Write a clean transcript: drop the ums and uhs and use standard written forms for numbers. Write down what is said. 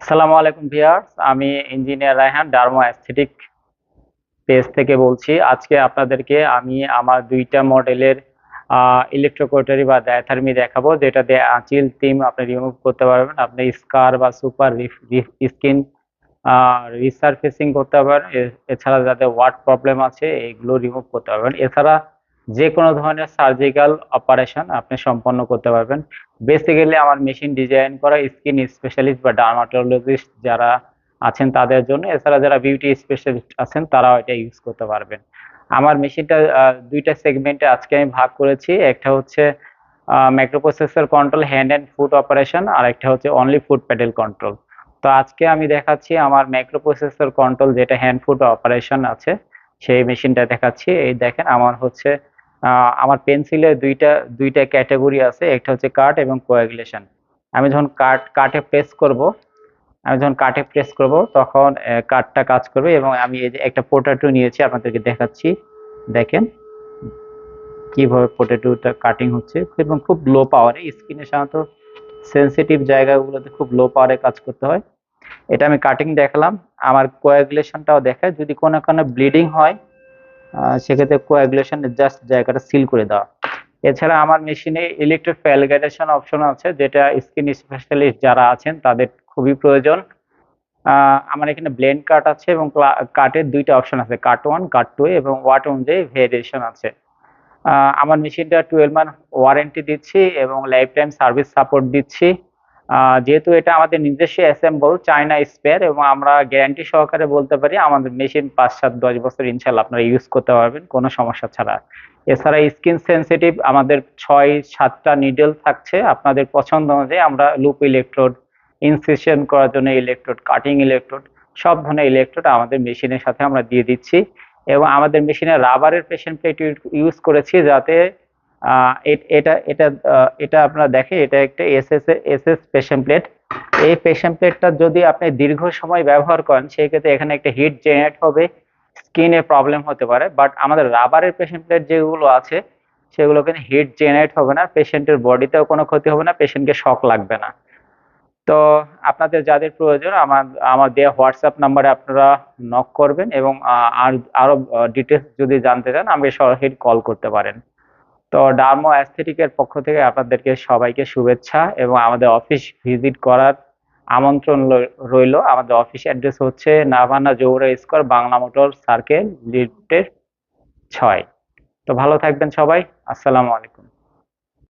আসসালামু আলাইকুম ভিউয়ার্স, আমি ইঞ্জিনিয়ার রায়হান ডার্মো অ্যাস্থেটিক পেজ থেকে বলছি। আজকে আপনাদেরকে আমি আমার দুইটা মডেলের ইলেকট্রোকটারি বা ডায়াথার্মি দেখাবো, যেটা দিয়ে আঁচিল তিম আপনি রিমুভ করতে পারবেন। আপনি স্কার বা সুপার স্কিন রিসারফেসিং করতে পারবেন। এছাড়া যাদের ওয়াট প্রবলেম আছে এগুলো রিমুভ করতে পারবেন। এছাড়া যে কোনো ধরনের সার্জিক্যাল অপারেশন আপনি সম্পন্ন করতে পারবেন। বেসিক্যালি আমার মেশিন ডিজাইন করা স্কিন স্পেশালিস্ট বা ডার্মাটোলজিস্ট যারা আছেন তাদের জন্য। এছাড়া যারা বিউটি স্পেশালিস্ট আছেন তারাও এটা ইউজ করতে পারবেন। আমার মেশিনটা দুইটা সেগমেন্টে আজকে আমি ভাগ করেছি। একটা হচ্ছে microprocessor control hand and foot operation, আর একটা হচ্ছে অনলি ফুট প্যাডেল কন্ট্রোল। তো আজকে আমি দেখাচ্ছি আমার মাইক্রোপ্রসেসর কন্ট্রোল, যেটা হ্যান্ড ফুট অপারেশন আছে সেই মেশিনটা দেখাচ্ছি। এই দেখেন আমার হচ্ছে আমার পেন্সিলের দুইটা দুইটা ক্যাটাগরি আছে, একটা হচ্ছে কাট এবং কোয়াগুলেশন। আমি যখন কাটে প্রেস করব, তখন কাটটা কাজ করবে। এবং আমি এই যে একটা পোটাটো নিয়েছি আপনাদেরকে দেখাচ্ছি, দেখেন কিভাবে পোটাটোটা কাটিং হচ্ছে এবং খুব লো পাওয়ারে। স্কিনে সাধারণত সেন্সিটিভ জায়গাগুলোতে খুব লো পাওয়ারে কাজ করতে হয়। এটা আমি কাটিং দেখালাম। আমার কোয়াগুলেশনটাও দেখায়, যদি কোনো কোনো ব্লিডিং হয় সেক্ষেত্রে কোয়াগুলেশনের জাস্ট জায়গাটা সিল করে দেওয়া। এছাড়া আমার মেশিনে ইলেকট্রোফ্যালগাইজেশন অপশন আছে, যেটা স্কিন স্পেশালিস্ট যারা আছেন তাদের খুবই প্রয়োজন। আমার এখানে ব্লেন্ড কাট আছে এবং কাটের দুইটা অপশন আছে, কাট ওয়ান কাট টু, এবং ওয়াট অনুযায়ী ভেরিয়েশন আছে। আমার মেশিনটা 12 মান্থ ওয়ারেন্টি দিচ্ছি এবং লাইফ টাইম সার্ভিস সাপোর্ট দিচ্ছি। যেহেতু এটা আমাদের নিজস্ব অ্যাসেম্বল চায়না স্পেয়ার, এবং আমরা গ্যারান্টি সহকারে বলতে পারি আমাদের মেশিন 5, 7, 10 বছর ইনশাল্লাহ আপনারা ইউজ করতে পারবেন কোনো সমস্যা ছাড়া। এছাড়া স্কিন সেন্সিটিভ আমাদের 6-7টা নিডল থাকছে, আপনাদের পছন্দ অনুযায়ী আমরা লুপ ইলেকট্রোড, ইনসিশন করার জন্য ইলেকট্রোড, কাটিং ইলেকট্রোড, সব ধরনের ইলেকট্রোড আমাদের মেশিনের সাথে আমরা দিয়ে দিচ্ছি। এবং আমাদের মেশিনে রাবারের পেশেন্ট প্লেট ইউজ করেছি, যাতে এটা এটা এটা আপনারা দেখেন, এটা একটা এসএস পেশেন্ট প্লেট। এই পেশেন্ট প্লেটটা যদি আপনি দীর্ঘ সময় ব্যবহার করেন সেই ক্ষেত্রে এখানে একটা হিট জেনারেট হবে, স্কিনে প্রবলেম হতে পারে। বাট আমাদের রাবারের পেশেন্ট প্লেট যেগুলো আছে সেগুলো কিন্তু হিট জেনারেট হবে না, পেশেন্টের বডিতেও কোনো ক্ষতি হবে না, পেশেন্টকে শক লাগবে না। তো আপনাদের যাদের প্রয়োজন আমার আমার দেওয়া হোয়াটসঅ্যাপ নাম্বারে আপনারা নক করবেন, এবং আর আরো ডিটেলস যদি জানতে চান আমাকে সরাসরি কল করতে পারেন। তো ডার্মো অ্যাস্থেটিকের পক্ষ থেকে আপনাদেরকে সবাইকে শুভেচ্ছা এবং আমাদের অফিস ভিজিট করার আমন্ত্রণ রইল। আমাদের অফিস অ্যাড্রেস হচ্ছে Navana Zohura square, Bangla motor circle, লিফটের 6। তো ভালো থাকবেন সবাই। আসসালামু আলাইকুম।